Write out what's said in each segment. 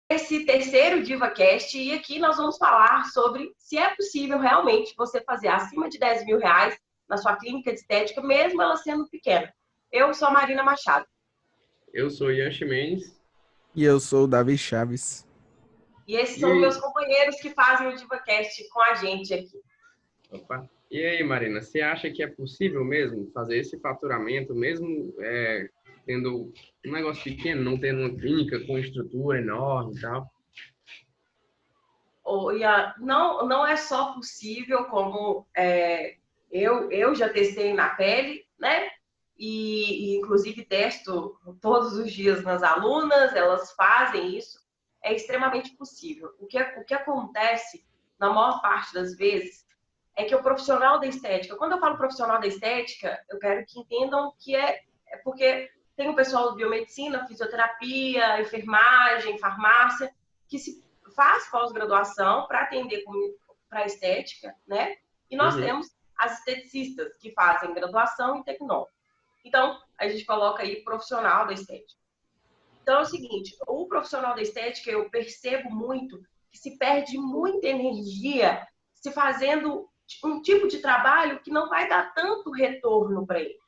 esse terceiro DivaCast e aqui nós vamos falar sobre se é possível realmente você fazer acima de 10 mil reais na sua clínica de estética, mesmo ela sendo pequena. Eu sou a Marina Machado. Eu sou Ian Ximenes. E eu sou o Davi Chaves. E esses são meus E, companheiros que fazem o DivaCast com a gente aqui. opa. E aí, Marina, você acha que é possível mesmo fazer esse faturamento, mesmo tendo um negócio pequeno, não tendo uma clínica com estrutura enorme e tal? Ian, não é só possível, como eu já testei na pele, né? E inclusive testo todos os dias nas alunas, elas fazem isso, é extremamente possível. O que acontece, na maior parte das vezes, é que o profissional da estética, quando eu falo profissional da estética, eu quero que entendam que é porque tem o pessoal de biomedicina, fisioterapia, enfermagem, farmácia, que se faz pós-graduação para atender para estética, né? E nós Uhum. temos as esteticistas que fazem graduação em tecnólogo. Então, a gente coloca aí profissional da estética. Então, é o seguinte, o profissional da estética, eu percebo muito que se perde muita energia se fazendo um tipo de trabalho que não vai dar tanto retorno para ele.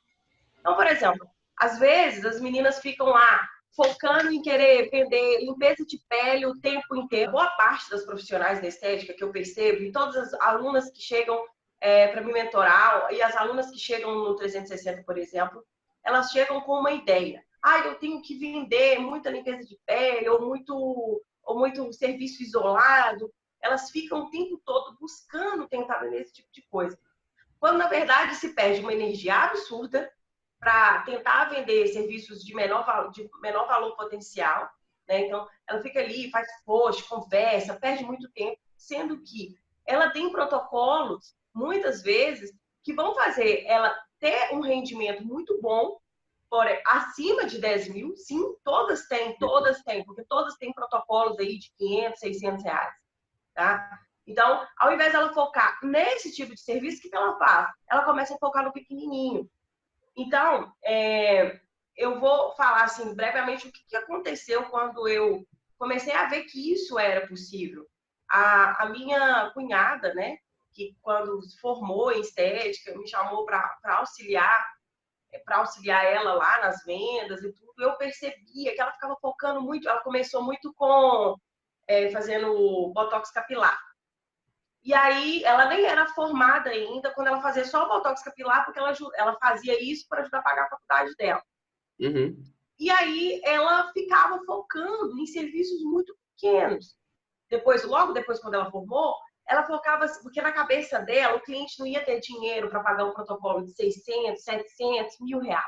Então, por exemplo, às vezes as meninas ficam lá focando em querer vender limpeza de pele o tempo inteiro. Boa parte das profissionais da estética que eu percebo, e todas as alunas que chegam para me mentorar, e as alunas que chegam no 360, por exemplo, elas chegam com uma ideia. Eu tenho que vender muita limpeza de pele, ou muito serviço isolado. Elas ficam o tempo todo buscando tentar vender esse tipo de coisa. Quando, na verdade, se perde uma energia absurda para tentar vender serviços de menor valor potencial, né? Então, ela fica ali, faz post, conversa, perde muito tempo, sendo que ela tem protocolos, muitas vezes, que vão fazer ela ter um rendimento muito bom, acima de 10 mil, sim, todas têm, porque todas têm protocolos aí de 500, 600 reais, tá? Então, ao invés dela focar nesse tipo de serviço, o que ela faz? Ela começa a focar no pequenininho. Então, eu vou falar assim brevemente o que aconteceu quando eu comecei a ver que isso era possível. A minha cunhada, né, que quando se formou em estética, me chamou para auxiliar ela lá nas vendas e tudo, eu percebia que ela ficava focando muito, ela começou muito com fazendo botox capilar. E aí, ela nem era formada ainda quando ela fazia só o botox capilar, porque ela fazia isso para ajudar a pagar a faculdade dela. Uhum. E aí, ela ficava focando em serviços muito pequenos. Logo depois, quando ela formou, ela focava, porque na cabeça dela, o cliente não ia ter dinheiro para pagar um protocolo de 600, 700, R$ 1.000.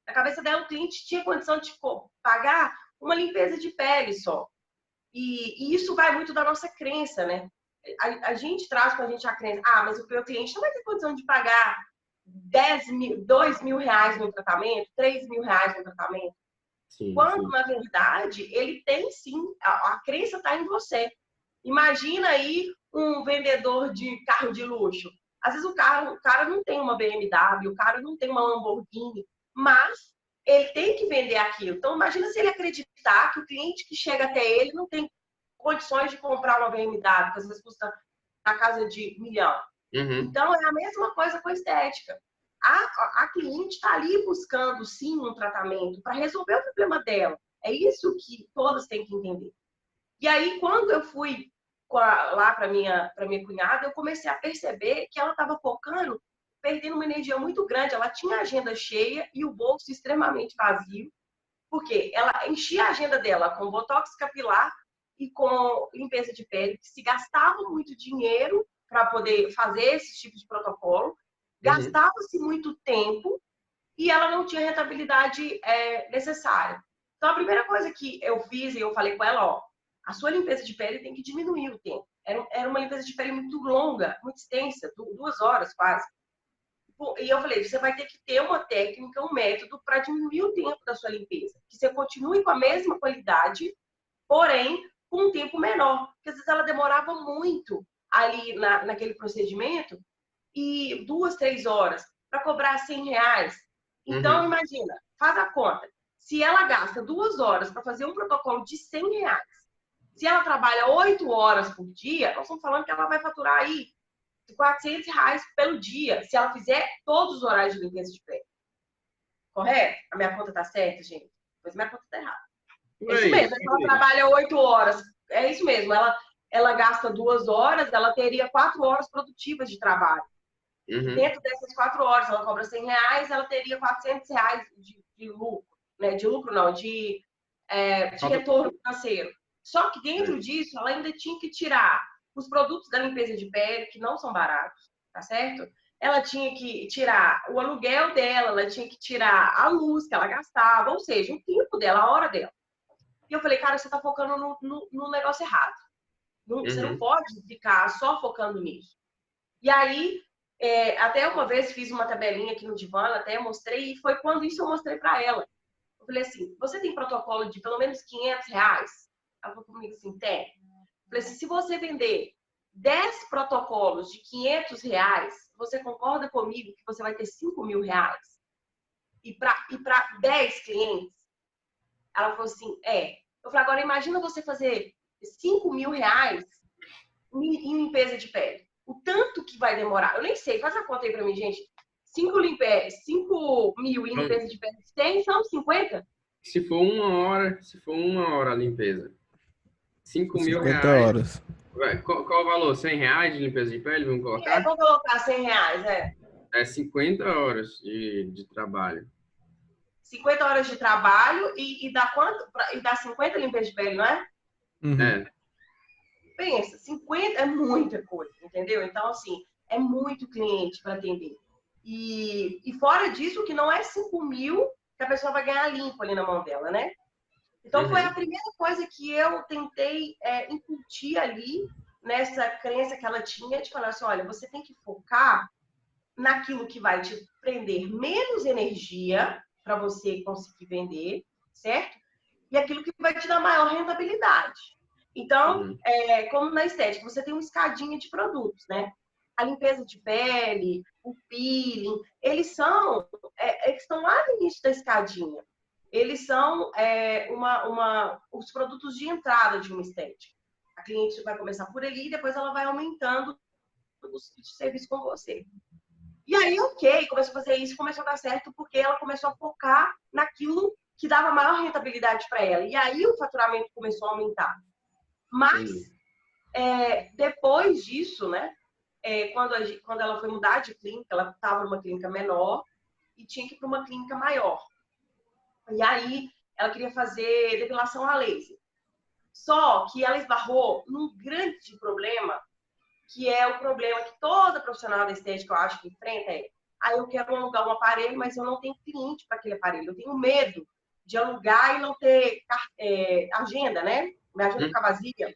Na cabeça dela, o cliente tinha condição de pagar uma limpeza de pele só. E isso vai muito da nossa crença, né? A gente traz com a gente a crença, mas o meu cliente não vai ter condição de pagar 10 mil, 2 mil reais no tratamento, 3 mil reais no tratamento. Sim, Quando, sim. na verdade, ele tem sim, a crença está em você. Imagina aí um vendedor de carro de luxo. Às vezes o cara não tem uma BMW, o cara não tem uma Lamborghini, mas ele tem que vender aquilo. Então, imagina se ele acreditar que o cliente que chega até ele não tem condições de comprar uma BMW, que às vezes custa na casa de 1 milhão. Uhum. Então, é a mesma coisa com a estética. A cliente está ali buscando, sim, um tratamento para resolver o problema dela. É isso que todas têm que entender. E aí, quando eu fui lá para minha cunhada, eu comecei a perceber que ela estava focando, perdendo uma energia muito grande. Ela tinha a agenda cheia e o bolso extremamente vazio, porque ela enchia a agenda dela com botox capilar e com limpeza de pele, que se gastava muito dinheiro para poder fazer esse tipo de protocolo, Uhum. gastava-se muito tempo e ela não tinha rentabilidade necessária. Então, a primeira coisa que eu fiz, e eu falei com ela, a sua limpeza de pele tem que diminuir o tempo. Era uma limpeza de pele muito longa, muito extensa, 2 horas quase. E eu falei, você vai ter que ter uma técnica, um método para diminuir o tempo da sua limpeza. Que você continue com a mesma qualidade, porém com um tempo menor. Porque às vezes ela demorava muito ali naquele procedimento e 2, 3 horas para cobrar R$ 100. Então, Uhum. imagina, faz a conta. Se ela gasta 2 horas para fazer um protocolo de R$ 100, Se ela trabalha 8 horas por dia, nós estamos falando que ela vai faturar aí R$ 400 pelo dia, se ela fizer todos os horários de limpeza de pele. Correto? A minha conta tá certa, gente? Pois minha conta tá errada. É isso mesmo, ela trabalha 8 horas. É isso mesmo, ela gasta 2 horas, ela teria 4 horas produtivas de trabalho. Dentro dessas 4 horas, ela cobra R$ 100, ela teria R$ 400 de lucro. Né? De lucro não, de retorno financeiro. Só que dentro disso, ela ainda tinha que tirar os produtos da limpeza de pele, que não são baratos, tá certo? Ela tinha que tirar o aluguel dela, ela tinha que tirar a luz que ela gastava, ou seja, o tempo dela, a hora dela. E eu falei, cara, você tá focando no negócio errado. Você não pode ficar só focando nisso. E aí, até uma vez fiz uma tabelinha aqui no divã, até mostrei, e foi quando isso eu mostrei para ela. Eu falei assim, você tem protocolo de pelo menos R$ 500? Ela falou comigo assim, tem. Eu falei assim, se você vender 10 protocolos de R$ 500, você concorda comigo que você vai ter R$ 5.000? E para 10 clientes? Ela falou assim, Eu falei, agora imagina você fazer R$ 5.000 em limpeza de pele. O tanto que vai demorar. Eu nem sei, faz a conta aí pra mim, gente. 5 mil em limpeza de pele. Tem, são 50? Se for uma hora a limpeza. R$ 5.000. 50 horas. Qual o valor? R$ 100 de limpeza de pele? Vamos colocar? Vou colocar R$ 100, É 50 horas de trabalho. 50 horas de trabalho e dá quanto? E dá 50 limpeza de pele, não é? Pensa, 50 é muita coisa, entendeu? Então, assim, é muito cliente para atender. E fora disso, que não é 5.000 que a pessoa vai ganhar limpo ali na mão dela, né? Então, foi a primeira coisa que eu tentei incutir ali, nessa crença que ela tinha, de falar assim, olha, você tem que focar naquilo que vai te prender menos energia para você conseguir vender, certo? E aquilo que vai te dar maior rentabilidade. Então, como na estética, você tem uma escadinha de produtos, né? A limpeza de pele, o peeling, eles estão lá no início da escadinha. Eles são os produtos de entrada de uma estética. A cliente vai começar por ali e depois ela vai aumentando os serviços com você. E aí, começou a fazer isso, começou a dar certo porque ela começou a focar naquilo que dava maior rentabilidade para ela. E aí o faturamento começou a aumentar. Mas, depois disso, né, quando ela foi mudar de clínica, ela estava numa clínica menor e tinha que ir para uma clínica maior. E aí, ela queria fazer depilação a laser. Só que ela esbarrou num grande problema, que é o problema que toda profissional da estética, eu acho, que enfrenta eu quero alugar um aparelho, mas eu não tenho cliente para aquele aparelho. Eu tenho medo de alugar e não ter agenda, né? Minha agenda ficar vazia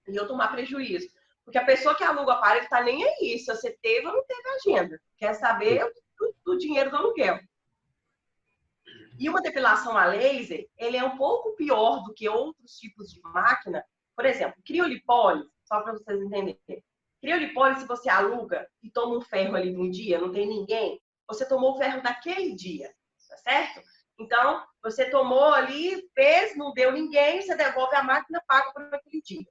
e eu tomar prejuízo. Porque a pessoa que aluga o aparelho tá nem aí, se você teve ou não teve agenda. Quer saber do dinheiro do aluguel. E uma depilação a laser, ele é um pouco pior do que outros tipos de máquina. Por exemplo, criolipólise, só para vocês entenderem. Criolipólise, se você aluga e toma um ferro ali de um dia, não tem ninguém, você tomou o ferro daquele dia, tá certo? Então, você tomou ali, fez, não deu ninguém, você devolve a máquina, paga por aquele dia.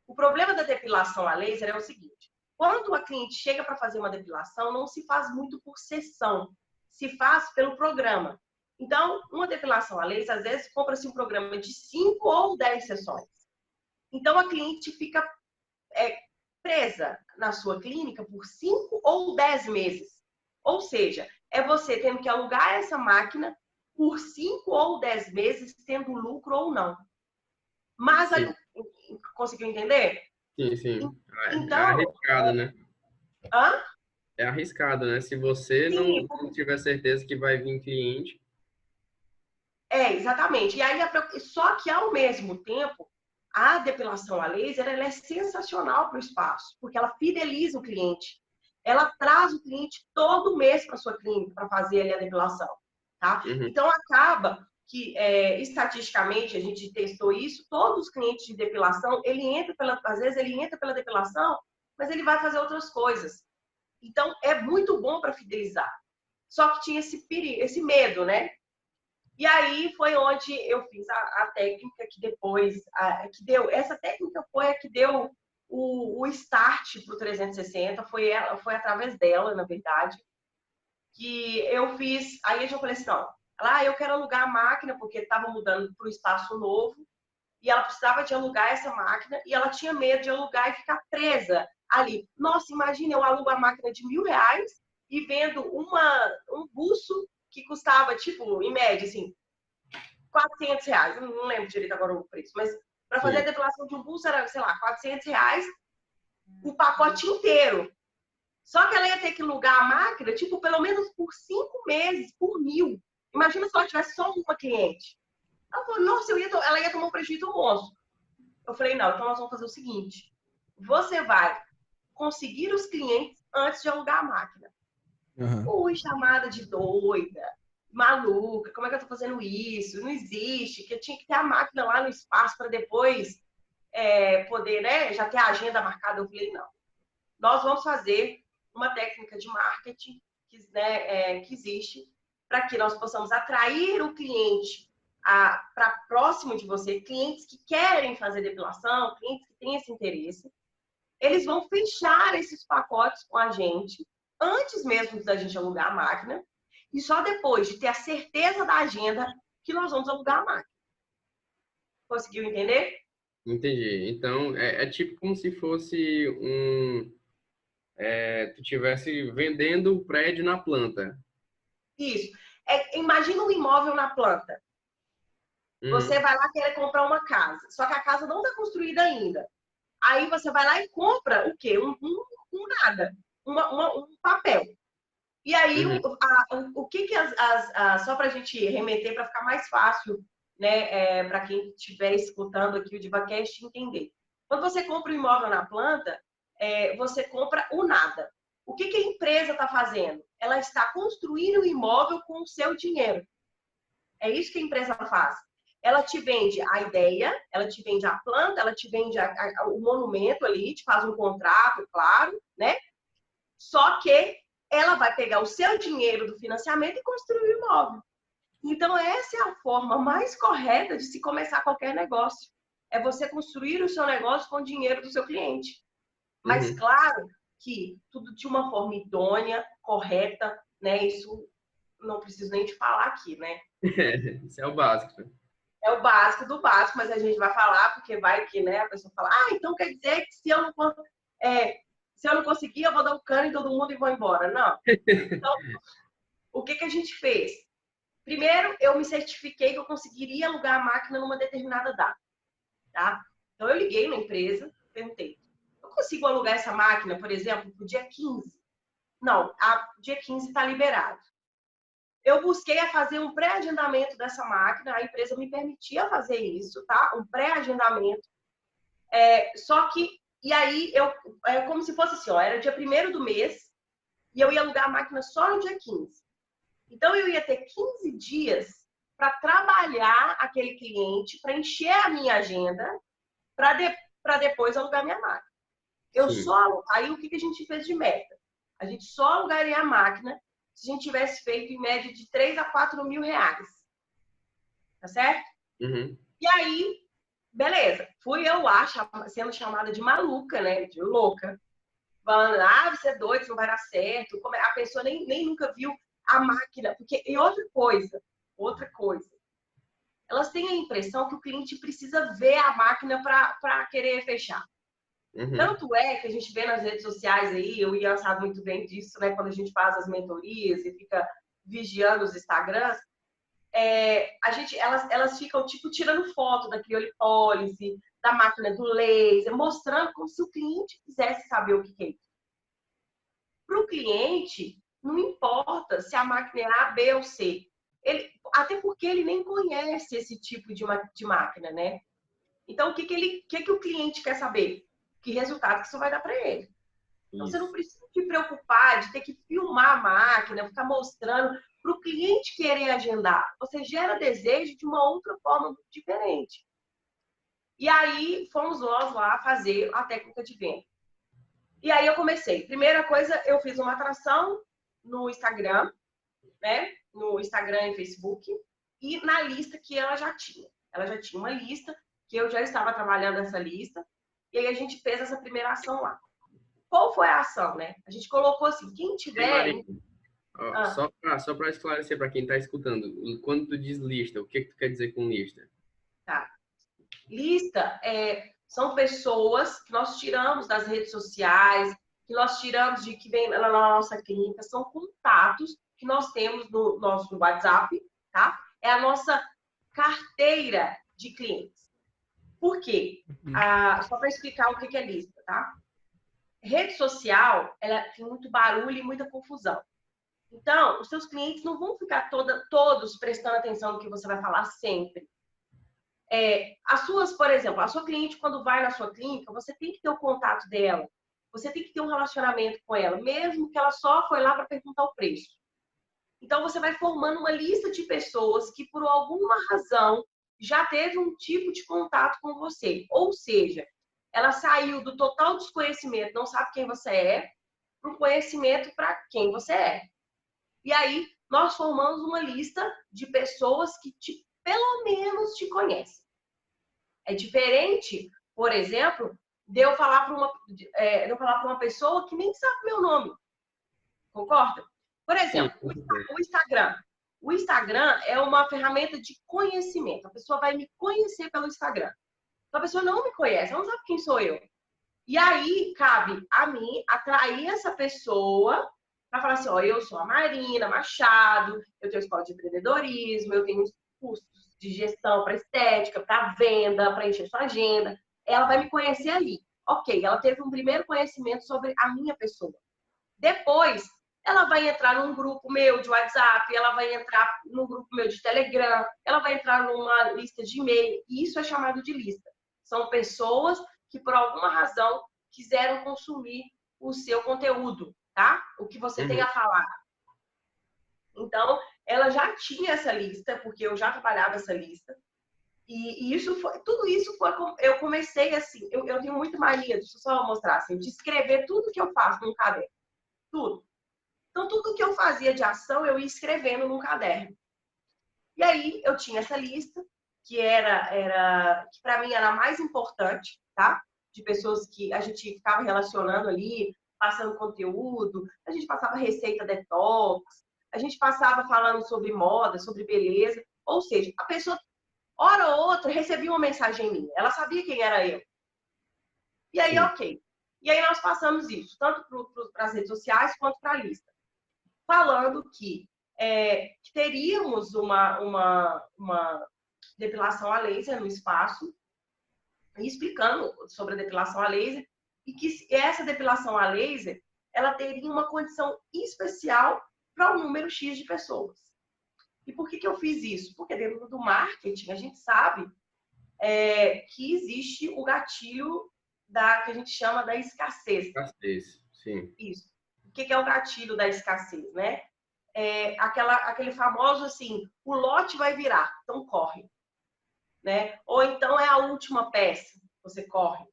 O problema da depilação a laser é o seguinte: quando a cliente chega para fazer uma depilação, não se faz muito por sessão, se faz pelo programa. Então, uma depilação a laser, às vezes, compra-se um programa de 5 ou 10 sessões. Então, a cliente fica presa na sua clínica por 5 ou 10 meses. Ou seja, é você tendo que alugar essa máquina por 5 ou 10 meses, tendo lucro ou não. Mas, conseguiu entender? Sim. Então, é arriscado, né? Hã? É arriscado, né? Se você não tiver certeza que vai vir cliente. Exatamente. E aí, só que ao mesmo tempo, a depilação a laser ela é sensacional para o espaço, porque ela fideliza o cliente. Ela traz o cliente todo mês para sua clínica para fazer ali a depilação, tá? Então acaba que estatisticamente a gente testou isso. Todos os clientes de depilação, às vezes ele entra pela depilação, mas ele vai fazer outras coisas. Então é muito bom para fidelizar. Só que tinha esse medo, né? E aí foi onde eu fiz a técnica que depois, que deu, essa técnica foi a que deu o start para o 360, foi através dela, na verdade, que eu fiz, aí eu já falei assim, não, eu quero alugar a máquina, porque estava mudando para um espaço novo, e ela precisava de alugar essa máquina, e ela tinha medo de alugar e ficar presa ali. Nossa, imagina, eu alugo a máquina de R$ 1.000 e vendo um buço que custava, tipo, em média, assim, R$ 400. Eu não lembro direito agora o preço, mas para fazer a depilação de um buço era, sei lá, R$ 400, o pacote inteiro. Só que ela ia ter que alugar a máquina, tipo, pelo menos por 5 meses, por 1.000. Imagina se ela tivesse só uma cliente. Ela falou, nossa, ela ia tomar um prejuízo monstro. Eu falei, não, então nós vamos fazer o seguinte. Você vai conseguir os clientes antes de alugar a máquina. Ui, chamada de doida, maluca, como é que eu tô fazendo isso? Não existe, que eu tinha que ter a máquina lá no espaço para depois poder, né, já ter a agenda marcada. Eu falei, não. Nós vamos fazer uma técnica de marketing que existe para que nós possamos atrair o cliente para próximo de você, clientes que querem fazer depilação, clientes que têm esse interesse. Eles vão fechar esses pacotes com a gente antes mesmo da gente alugar a máquina e só depois de ter a certeza da agenda que nós vamos alugar a máquina. Conseguiu entender? Entendi. Então, é tipo como se fosse tu estivesse vendendo o prédio na planta. Isso. Imagina um imóvel na planta. Você vai lá querer comprar uma casa, só que a casa não está construída ainda. Aí você vai lá e compra o quê? Nada. Um papel. E aí, o que só para a gente remeter, para ficar mais fácil, né, para quem estiver escutando aqui o DivaCast entender. Quando você compra um imóvel na planta, você compra o nada. O que a empresa está fazendo? Ela está construindo o imóvel com o seu dinheiro. É isso que a empresa faz. Ela te vende a ideia, ela te vende a planta, ela te vende o monumento ali, te faz um contrato, claro, né? Só que ela vai pegar o seu dinheiro do financiamento e construir o imóvel. Então, essa é a forma mais correta de se começar qualquer negócio. É você construir o seu negócio com o dinheiro do seu cliente. Mas, claro, que tudo de uma forma idônea, correta, né? Isso não preciso nem te falar aqui, né? Isso é o básico. É o básico do básico, mas a gente vai falar, porque vai que, né, a pessoa fala, então quer dizer que se eu não conseguir, eu vou dar um cano em todo mundo e vou embora. Não. Então, o que a gente fez? Primeiro, eu me certifiquei que eu conseguiria alugar a máquina numa determinada data, tá? Então, eu liguei na empresa, perguntei, eu consigo alugar essa máquina, por exemplo, pro dia 15? Não, dia 15 está liberado. Eu busquei a fazer um pré-agendamento dessa máquina, a empresa me permitia fazer isso, tá? Um pré-agendamento. Só que, e aí, como se fosse assim, era dia 1º do mês, e eu ia alugar a máquina só no dia 15. Então, eu ia ter 15 dias para trabalhar aquele cliente, para encher a minha agenda, para depois alugar minha máquina. Aí, o que a gente fez de meta? A gente só alugaria a máquina se a gente tivesse feito em média de 3 a 4 mil reais. Tá certo? E aí, beleza. Fui eu lá, sendo chamada de maluca, né? De louca. Falando, você é doido, isso não vai dar certo. A pessoa nem nunca viu a máquina. E outra coisa. Elas têm a impressão que o cliente precisa ver a máquina para querer fechar. Tanto é que a gente vê nas redes sociais aí, eu ia sabe muito bem disso, né? Quando a gente faz as mentorias e fica vigiando os Instagrams, elas ficam tipo tirando foto da criolipólise, da máquina do laser, mostrando como se o cliente quisesse saber o que é isso. Para o cliente, não importa se a máquina é A, B ou C. Até porque ele nem conhece esse tipo de máquina, né? Então, o que o cliente quer saber? Que resultado que isso vai dar para ele. Então, você não precisa se preocupar de ter que filmar a máquina, ficar mostrando para o cliente querer agendar. Você gera desejo de uma outra forma diferente. E aí, fomos nós lá fazer a técnica de venda. E aí, eu comecei. Primeira coisa, eu fiz uma atração no Instagram, né? No Instagram e Facebook. e na lista que ela já tinha. Ela já tinha uma lista, que eu já estava trabalhando nessa lista, e aí a gente fez essa primeira ação lá. Qual foi a ação, né? A gente colocou assim, quem Ei, tiver... Maria, ó, Ah, só para esclarecer para quem está escutando, quando tu diz lista, o que que tu quer dizer com lista? tá. Lista são pessoas que nós tiramos das redes sociais, que nós tiramos de que vem na nossa clínica, são contatos que nós temos no nosso WhatsApp, tá? É a nossa carteira de clientes. Por quê? Só para explicar o que é lista, tá? Rede social, ela tem muito barulho e muita confusão. Então, os seus clientes não vão ficar todos prestando atenção no que você vai falar sempre. Por exemplo, a sua cliente, quando vai na sua clínica, você tem que ter o contato dela. Você tem que ter um relacionamento com ela, mesmo que ela só foi lá para perguntar o preço. Então, você vai formando uma lista de pessoas que, por alguma razão, já teve um tipo de contato com você. Ou seja, ela saiu do total desconhecimento, não sabe quem você é, para o conhecimento para quem você é. E aí, nós formamos uma lista de pessoas que pelo menos te conhecem. É diferente, por exemplo, de eu falar para uma pessoa que nem sabe meu nome. Concorda? Por exemplo, Sim. o Instagram. O Instagram é uma ferramenta de conhecimento. A pessoa vai me conhecer pelo Instagram. Então, a pessoa não me conhece, ela não sabe quem sou eu. E aí, cabe a mim atrair essa pessoa para falar assim, ó, eu sou a Marina Machado, eu tenho escola de empreendedorismo, eu tenho cursos de gestão para estética, para venda, para encher sua agenda. Ela vai me conhecer ali. Ok, ela teve um primeiro conhecimento sobre a minha pessoa. Depois, ela vai entrar num grupo meu de WhatsApp, ela vai entrar num grupo meu de Telegram, ela vai entrar numa lista de e-mail, e isso é chamado de lista. São pessoas que, por alguma razão, quiseram consumir o seu conteúdo, tá? O que você tem a falar. Então, ela já tinha essa lista, porque eu já trabalhava essa lista. E tudo isso foi, eu comecei assim, eu tenho muita mania, deixa eu só mostrar assim, de escrever tudo que eu faço num caderno. Tudo. Então, tudo que eu fazia de ação, eu ia escrevendo num caderno. E aí, eu tinha essa lista, que que para mim era a mais importante, tá? De pessoas que a gente ficava relacionando ali, passando conteúdo, a gente passava receita detox, a gente passava falando sobre moda, sobre beleza. Ou seja, a pessoa, hora ou outra, recebia uma mensagem minha. Ela sabia quem era eu. E aí, Sim. ok. E aí nós passamos isso, tanto para as redes sociais quanto para a lista. Falando que teríamos uma depilação a laser no espaço, e explicando sobre a depilação a laser, e que essa depilação a laser, ela teria uma condição especial para um número X de pessoas. E por que eu fiz isso? Porque dentro do marketing, a gente sabe que existe o gatilho que a gente chama da escassez. Escassez, sim. Isso. O que é o gatilho da escassez, né? Aquele famoso assim, o lote vai virar, então corre. Né? Ou então é a última peça, você corre.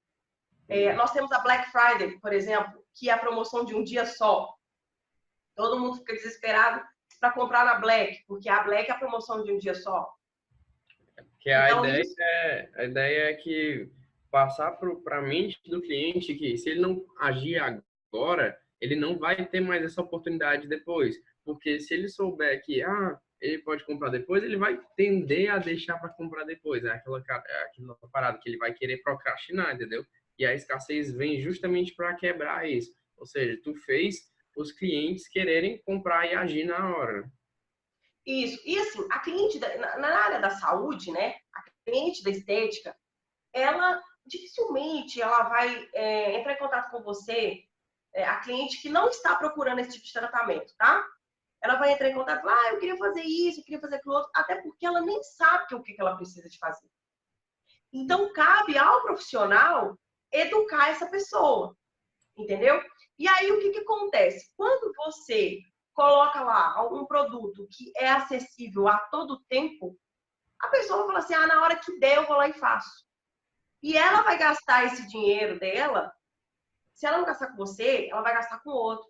Nós temos a Black Friday, por exemplo, que é a promoção de um dia só. Todo mundo fica desesperado para comprar na Black, porque a Black é a promoção de um dia só. Que então, a ideia é que passar para a mente do cliente que se ele não agir agora, ele não vai ter mais essa oportunidade depois. Porque se ele souber que ele pode comprar depois, ele vai tender a deixar para comprar depois. É aquela parada que ele vai querer procrastinar, entendeu? E a escassez vem justamente para quebrar isso. Ou seja, tu fez os clientes quererem comprar e agir na hora. Isso. E assim, a cliente na área da saúde, né? A cliente da estética, ela dificilmente ela vai entrar em contato com você, a cliente que não está procurando esse tipo de tratamento, tá? Ela vai entrar em contato, eu queria fazer isso, eu queria fazer aquilo outro, até porque ela nem sabe o que ela precisa de fazer. Então, cabe ao profissional educar essa pessoa, entendeu? E aí, o que acontece? Quando você coloca lá algum produto que é acessível a todo tempo, a pessoa vai falar assim, na hora que der, eu vou lá e faço. E ela vai gastar esse dinheiro dela, se ela não gastar com você, ela vai gastar com outro.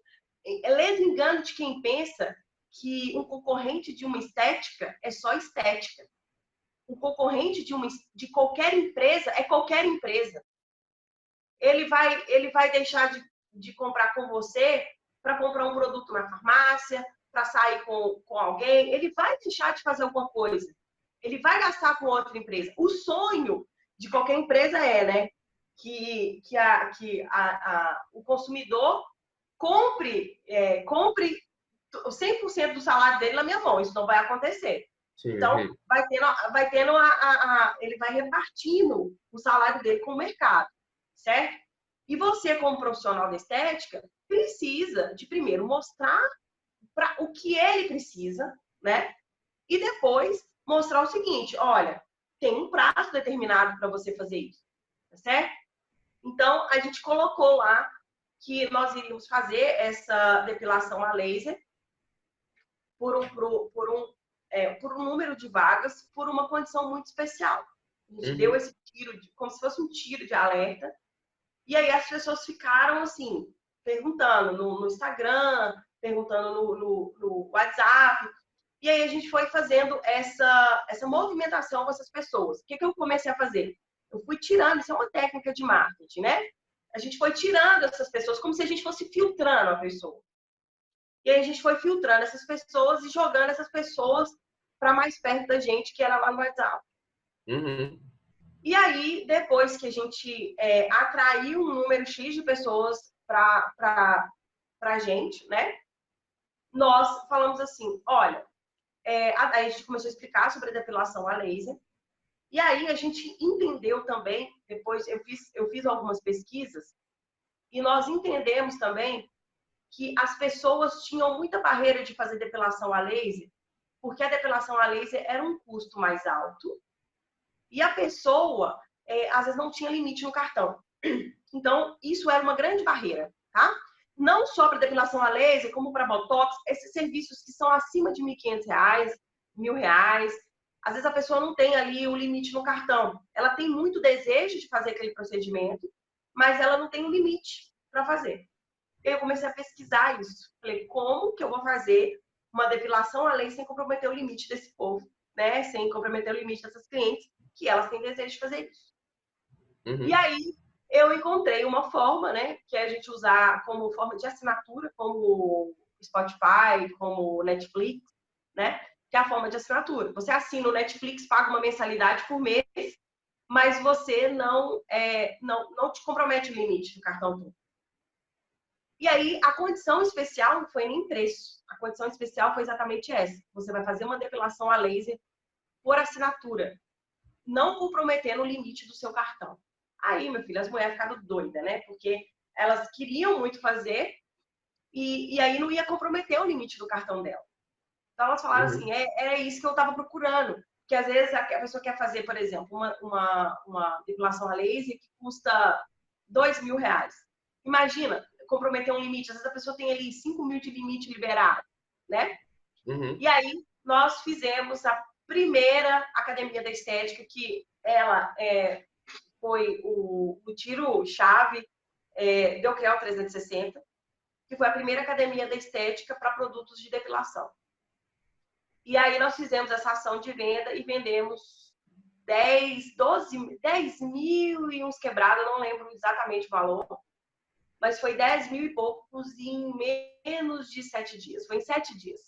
É ledo engano de quem pensa que um concorrente de uma estética é só estética. Um concorrente de qualquer empresa é qualquer empresa. Ele vai deixar de comprar com você para comprar um produto na farmácia, para sair com alguém. Ele vai deixar de fazer alguma coisa. Ele vai gastar com outra empresa. O sonho de qualquer empresa né, que o consumidor compre 100% do salário dele na minha mão. Isso não vai acontecer. Sim, então, ele vai repartindo o salário dele com o mercado, certo? E você, como profissional da estética, precisa de primeiro mostrar o que ele precisa, né? E depois mostrar o seguinte, olha, tem um prazo determinado para você fazer isso, tá certo? Então, a gente colocou lá que nós iríamos fazer essa depilação a laser por um número de vagas, por uma condição muito especial. A gente deu esse tiro, como se fosse um tiro de alerta, e aí as pessoas ficaram, assim, perguntando no Instagram, perguntando no WhatsApp, e aí a gente foi fazendo essa movimentação com essas pessoas. O que eu comecei a fazer? Eu fui tirando, isso é uma técnica de marketing, né? A gente foi tirando essas pessoas, como se a gente fosse filtrando a pessoa. E aí a gente foi filtrando essas pessoas e jogando essas pessoas para mais perto da gente, que era lá no WhatsApp. E aí, depois que a gente atraiu um número X de pessoas para a gente, né? Nós falamos assim, olha, a gente começou a explicar sobre a depilação a laser. E aí a gente entendeu também, depois eu fiz algumas pesquisas, e nós entendemos também que as pessoas tinham muita barreira de fazer depilação a laser, porque a depilação a laser era um custo mais alto e a pessoa, às vezes, não tinha limite no cartão. Então, isso era uma grande barreira, tá? Não só para depilação a laser, como para botox, esses serviços que são acima de R$1.500, R$1.000. Às vezes a pessoa não tem ali o limite no cartão. Ela tem muito desejo de fazer aquele procedimento, mas ela não tem um limite para fazer. Eu comecei a pesquisar isso. Falei, como que eu vou fazer uma depilação a laser sem comprometer o limite desse povo, né? Sem comprometer o limite dessas clientes, que elas têm desejo de fazer isso. E aí, eu encontrei uma forma, né? Que é a gente usar como forma de assinatura, como Spotify, como Netflix, né? Que é a forma de assinatura. Você assina o Netflix, paga uma mensalidade por mês, mas você não te compromete o limite do cartão todo. E aí, a condição especial não foi nem preço. A condição especial foi exatamente essa. Você vai fazer uma depilação a laser por assinatura, não comprometendo o limite do seu cartão. Aí, meu filho, as mulheres ficaram doidas, né? Porque elas queriam muito fazer e aí não ia comprometer o limite do cartão dela. Então, elas falaram assim, era isso que eu estava procurando. Porque, às vezes, a pessoa quer fazer, por exemplo, uma depilação a laser que custa R$2.000. Imagina, comprometer um limite. Às vezes, a pessoa tem ali 5.000 de limite liberado, né? E aí, nós fizemos a primeira academia da estética, que ela foi o tiro-chave do Creu 360, que foi a primeira academia da estética para produtos de depilação. E aí nós fizemos essa ação de venda e vendemos 10 mil e uns quebrados, eu não lembro exatamente o valor, mas foi 10 mil e poucos em menos de 7 dias. Foi em 7 dias.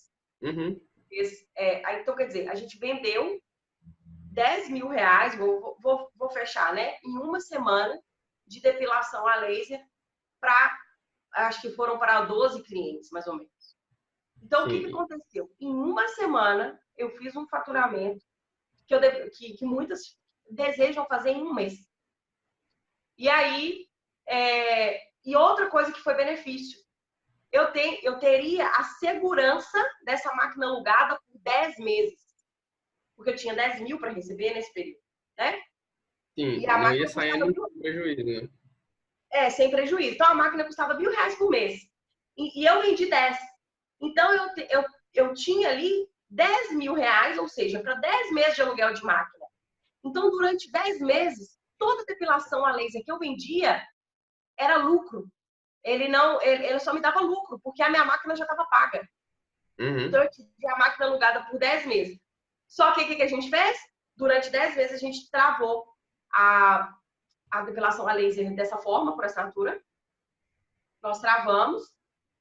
Então, quer dizer, a gente vendeu R$10.000, vou fechar, né? Em uma semana de depilação a laser acho que foram para 12 clientes, mais ou menos. Então, o que aconteceu? Em uma semana, eu fiz um faturamento que muitas desejam fazer em um mês. E aí, e outra coisa que foi benefício, eu teria a segurança dessa máquina alugada por 10 meses. Porque eu tinha 10 mil para receber nesse período, né? Sim, e a não ia sair no prejuízo, né? Sem prejuízo. Então, a máquina custava R$1.000 por mês. E eu vendi 10. Então, eu tinha ali R$10.000, ou seja, para 10 meses de aluguel de máquina. Então, durante 10 meses, toda depilação a laser que eu vendia era lucro. Ele só me dava lucro, porque a minha máquina já estava paga. Então, eu tive a máquina alugada por 10 meses. Só que o que a gente fez? Durante 10 meses, a gente travou a depilação a laser dessa forma, por assinatura. Nós travamos.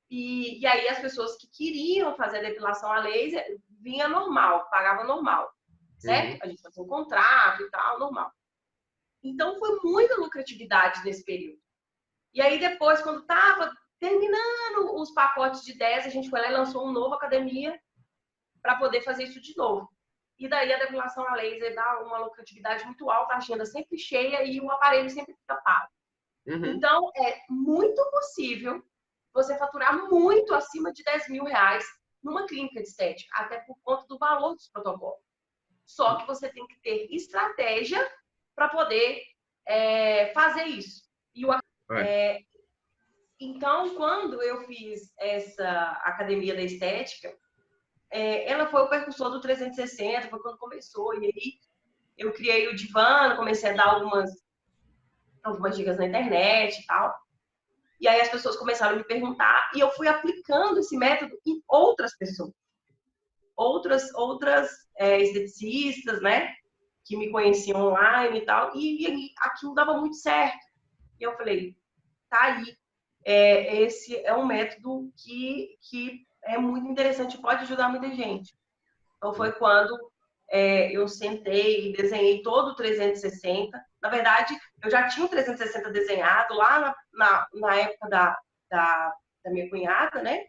E aí, as pessoas que queriam fazer a depilação a laser, vinha normal, pagava normal. Certo? A gente fazia um contrato e tal, normal. Então, foi muita lucratividade nesse período. E aí, depois, quando estava terminando os pacotes de 10, a gente foi lá e lançou uma nova academia para poder fazer isso de novo. E daí, a depilação a laser dá uma lucratividade muito alta, a agenda sempre cheia e o aparelho sempre fica pago. Então, é muito possível você faturar muito acima de 10 mil reais numa clínica de estética, até por conta do valor dos protocolos. Só que você tem que ter estratégia para poder fazer isso. Então, quando eu fiz essa academia da estética, ela foi o precursor do 360, foi quando começou. E aí eu criei o Divã, comecei a dar algumas dicas na internet e tal. E aí as pessoas começaram a me perguntar e eu fui aplicando esse método em outras pessoas. Outras esteticistas, né? Que me conheciam online e tal. E aquilo dava muito certo. E eu falei, tá aí. Esse é um método que é muito interessante, pode ajudar muita gente. Então, foi quando eu sentei e desenhei todo o 360. Na verdade, eu já tinha o 360 desenhado lá na época da minha cunhada, né?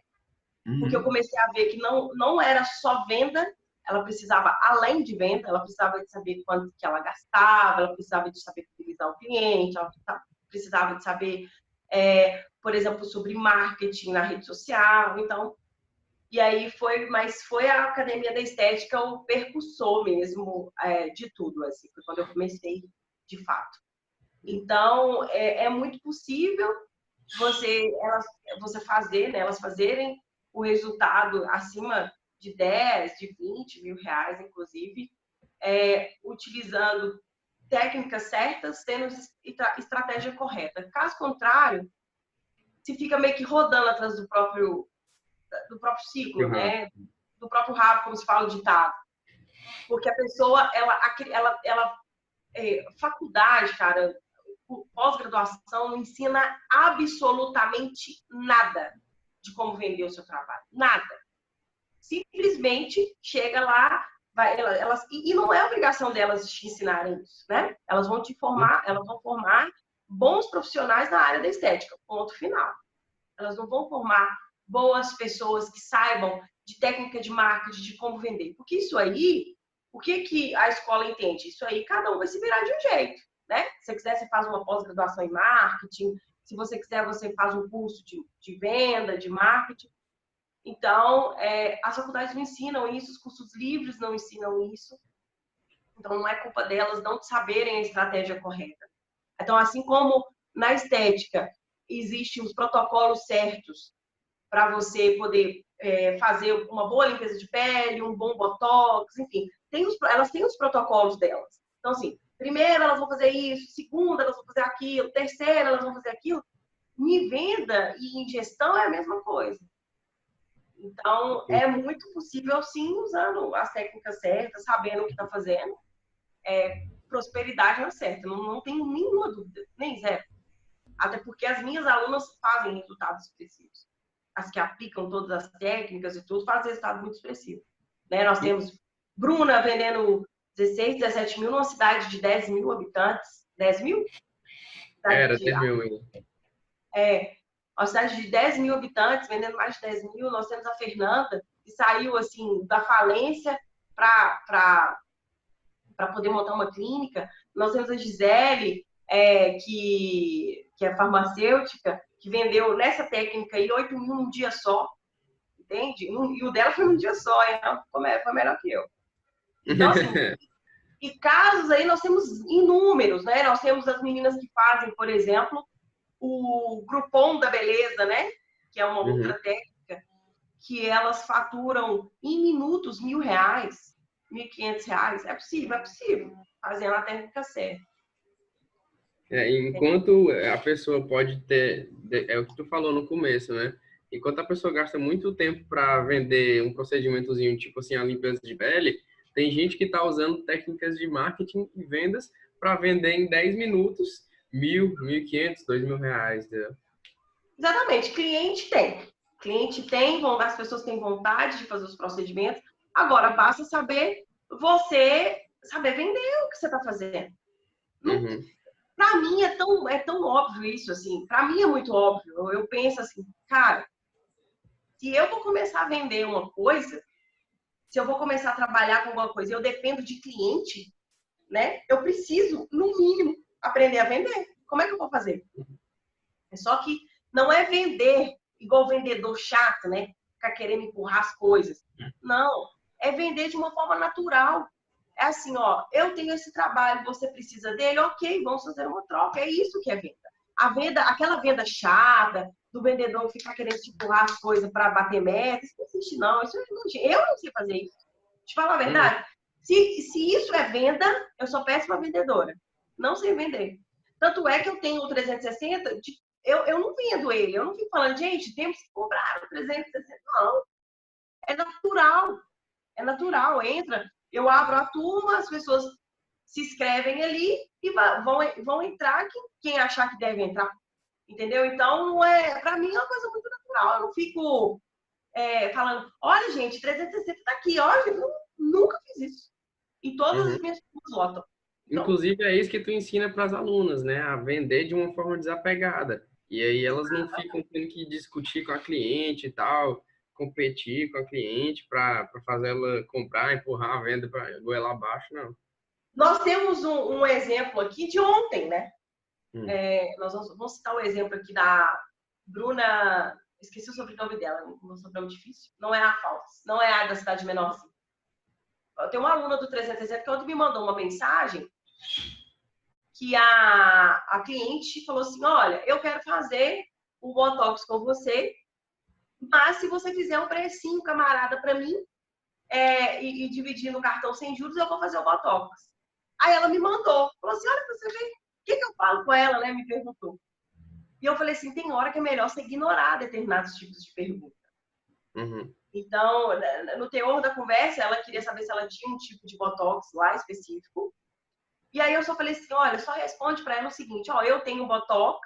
Porque eu comecei a ver que não era só venda, ela precisava, além de venda, ela precisava de saber quanto que ela gastava, ela precisava de saber fidelizar o cliente, ela precisava de saber, por exemplo, sobre marketing na rede social. Então, e aí foi a Academia da Estética o percussor mesmo de tudo, assim, foi quando eu comecei de fato. Então, é muito possível você fazer, né, elas fazerem o resultado acima de 10, de 20 mil reais, inclusive, utilizando técnicas certas, tendo estratégia correta. Caso contrário, se fica meio que rodando atrás do próprio ciclo, né? Do próprio rabo, como se fala o ditado. Porque a pessoa, faculdade, cara, pós-graduação não ensina absolutamente nada de como vender o seu trabalho. Nada. Simplesmente chega lá, e não é obrigação delas te ensinarem isso, né? Elas vão formar bons profissionais na área da estética, ponto final. Elas não vão formar boas pessoas que saibam de técnica de marketing, de como vender. Porque isso aí, o que a escola entende? Isso aí, cada um vai se virar de um jeito, né? Se você quiser, você faz uma pós-graduação em marketing. Se você quiser, você faz um curso de venda, de marketing. Então, as faculdades não ensinam isso, os cursos livres não ensinam isso. Então, não é culpa delas não saberem a estratégia correta. Então, assim como na estética, existem os protocolos certos para você poder fazer uma boa limpeza de pele, um bom botox, enfim. Elas têm os protocolos delas. Então, assim, primeira elas vão fazer isso, segunda elas vão fazer aquilo, terceira elas vão fazer aquilo. Em venda e em gestão é a mesma coisa. Então, é muito possível, sim, usando as técnicas certas, sabendo o que está fazendo, prosperidade na certa. Não tenho nenhuma dúvida, nem zero. Até porque as minhas alunas fazem resultados expressivos. As que aplicam todas as técnicas e tudo, fazem resultado muito expressivo. Né? Nós temos Bruna vendendo 16, 17 mil numa cidade de 10 mil habitantes. 10 mil? Era 10 mil ainda. Uma cidade de 10 mil habitantes, vendendo mais de 10 mil. Nós temos a Fernanda, que saiu assim da falência para poder montar uma clínica. Nós temos a Gisele, que é farmacêutica, que vendeu nessa técnica aí 8 mil num dia só, entende? E o dela foi num dia só, então foi melhor que eu. Então, assim, e casos aí nós temos inúmeros, né? Nós temos as meninas que fazem, por exemplo, o Groupon da beleza, né? Que é uma outra técnica, que elas faturam em minutos R$1.000, R$1.500. É possível, fazendo a técnica certa. Enquanto a pessoa pode ter, é o que tu falou no começo, né? Enquanto a pessoa gasta muito tempo para vender um procedimentozinho, tipo assim, a limpeza de pele, tem gente que está usando técnicas de marketing e vendas para vender em 10 minutos 1.000, 1.500, R$ 2.000, entendeu? Exatamente, cliente tem. Cliente tem, as pessoas têm vontade de fazer os procedimentos. Agora, basta saber você saber vender o que você está fazendo. Uhum. Para mim é tão óbvio isso, assim. Para mim é muito óbvio. Eu penso assim, cara, se eu vou começar a vender uma coisa, se eu vou começar a trabalhar com alguma coisa, eu dependo de cliente, né? Eu preciso, no mínimo, aprender a vender. Como é que eu vou fazer? É só que não é vender igual vendedor chato, né? Ficar querendo empurrar as coisas. Não, é vender de uma forma natural. É assim, ó, eu tenho esse trabalho, você precisa dele, ok, vamos fazer uma troca. É isso que é venda. A venda, aquela venda chata, do vendedor ficar querendo te empurrar as coisas para bater meta, isso não existe, não. Eu não sei fazer isso. Te falar a Uhum. verdade, se isso é venda, eu sou péssima vendedora. Não sei vender. Tanto é que eu tenho o 360, eu não vendo ele. Eu não fico falando, gente, temos que comprar o 360. Não. É natural. É natural. Entra, eu abro a turma, as pessoas se inscrevem ali e vão entrar quem achar que deve entrar. Entendeu? Então, para mim é uma coisa muito natural. Eu não fico falando, olha, gente, 360 tá aqui. Olha, eu nunca fiz isso. E todas Uhum. as minhas turmas votam. Então, Inclusive, é isso que tu ensina para as alunas, né? A vender de uma forma desapegada. E aí elas não ficam tendo que discutir com a cliente e tal, competir com a cliente para fazer ela comprar, empurrar a venda para goela abaixo, não. nós temos um exemplo aqui de ontem, né? Hum. Nós vamos citar o exemplo aqui da Bruna, esqueci o sobrenome dela, um sobrenome difícil. Não é a Faltas, não é a da cidade menorzinha. Eu tenho uma aluna do 360 que ontem me mandou uma mensagem que a cliente falou assim, olha, eu quero fazer o Botox com você, mas se você fizer um precinho, camarada, para mim, e dividir no cartão sem juros, eu vou fazer o Botox. Aí ela me mandou, falou assim, olha, você vê, o que eu falo com ela, né? Me perguntou. E eu falei assim, tem hora que é melhor você ignorar determinados tipos de perguntas. Uhum. Então, no teor da conversa, ela queria saber se ela tinha um tipo de botox lá específico. E aí eu só falei assim, olha, só responde para ela o seguinte, ó, eu tenho botox,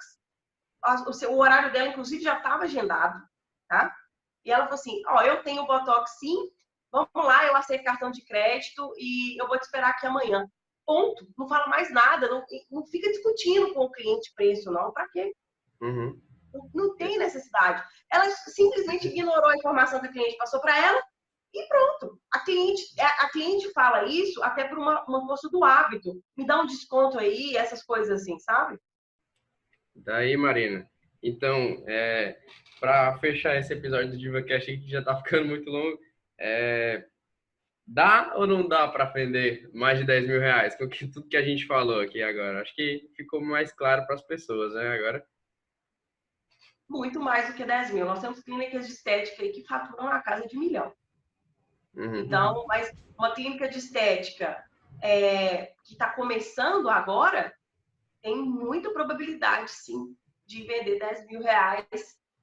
o horário dela, inclusive, já estava agendado, tá? E ela falou assim, ó, eu tenho botox sim, vamos lá, eu aceito cartão de crédito e eu vou te esperar aqui amanhã. Ponto. Não fala mais nada, não fica discutindo com o cliente preço, não. Para quê? Uhum. Não tem necessidade. Ela simplesmente ignorou a informação que o cliente passou para ela e pronto. A cliente fala isso até por uma força do hábito. Me dá um desconto aí, essas coisas assim, sabe? Daí, Marina. Então, para fechar esse episódio do DivaCast que já tá ficando muito longo, dá ou não dá para vender mais de R$ 10.000? Com tudo que a gente falou aqui agora. Acho que ficou mais claro para as pessoas, né? Agora. Muito mais do que 10 mil. Nós temos clínicas de estética aí que faturam na casa de 1 milhão. Uhum. Então, mas uma clínica de estética que está começando agora tem muita probabilidade, sim, de vender R$ 10.000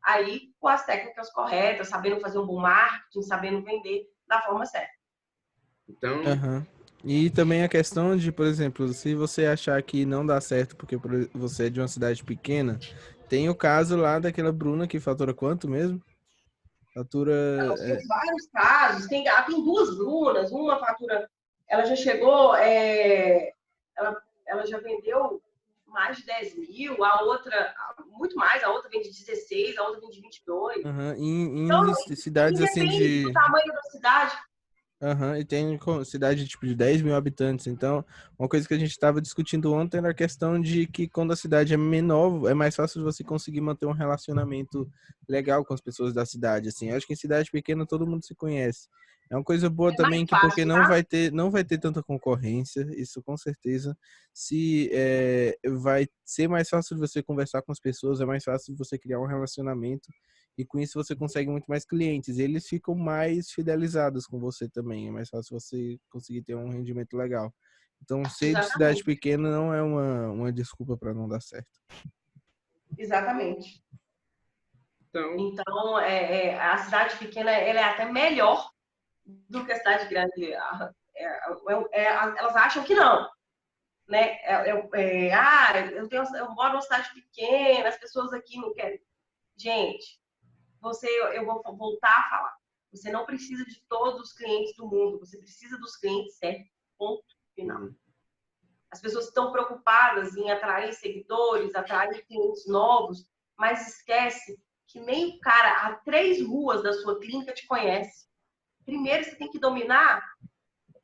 aí com as técnicas corretas, sabendo fazer um bom marketing, sabendo vender da forma certa. Então, Aham. E também a questão de, por exemplo, se você achar que não dá certo porque você é de uma cidade pequena, tem o caso lá daquela Bruna que fatura quanto mesmo? Fatura. Nós temos vários casos, tem duas Brunas, uma fatura, ela já chegou, ela já vendeu mais de 10 mil, a outra, muito mais, a outra vende 16, a outra vende 22. Aham. Então, Em cidades assim independe do de. tamanho da cidade. Aham, e tem cidade tipo de 10 mil habitantes. Então, uma coisa que a gente estava discutindo ontem era a questão de que quando a cidade é menor, é mais fácil você conseguir manter um relacionamento legal com as pessoas da cidade. Assim, eu acho que em cidade pequena todo mundo se conhece. É uma coisa boa É mais também que porque fácil, tá? não vai ter tanta concorrência, isso com certeza. Vai ser mais fácil de você conversar com as pessoas, é mais fácil de você criar um relacionamento. E com isso você consegue muito mais clientes. E eles ficam mais fidelizados com você também. É mais fácil você conseguir ter um rendimento legal. Então, ser de cidade Exatamente. pequena não é uma desculpa para não dar certo. Exatamente. Então a cidade pequena ela é até melhor do que a cidade grande. Elas acham que não. Né? Eu moro numa cidade pequena, as pessoas aqui não querem. Gente, eu vou voltar a falar. Você não precisa de todos os clientes do mundo, você precisa dos clientes certos. Ponto final. As pessoas estão preocupadas em atrair seguidores, atrair clientes novos, mas esquece que nem o cara a 3 ruas da sua clínica te conhece. Primeiro você tem que dominar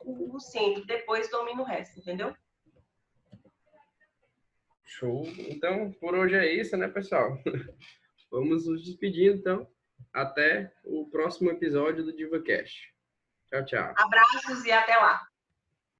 o centro, depois domina o resto, entendeu? Show. Então, por hoje é isso, né, pessoal? Vamos nos despedindo, então. Até o próximo episódio do DivaCast. Tchau, tchau. Abraços e até lá.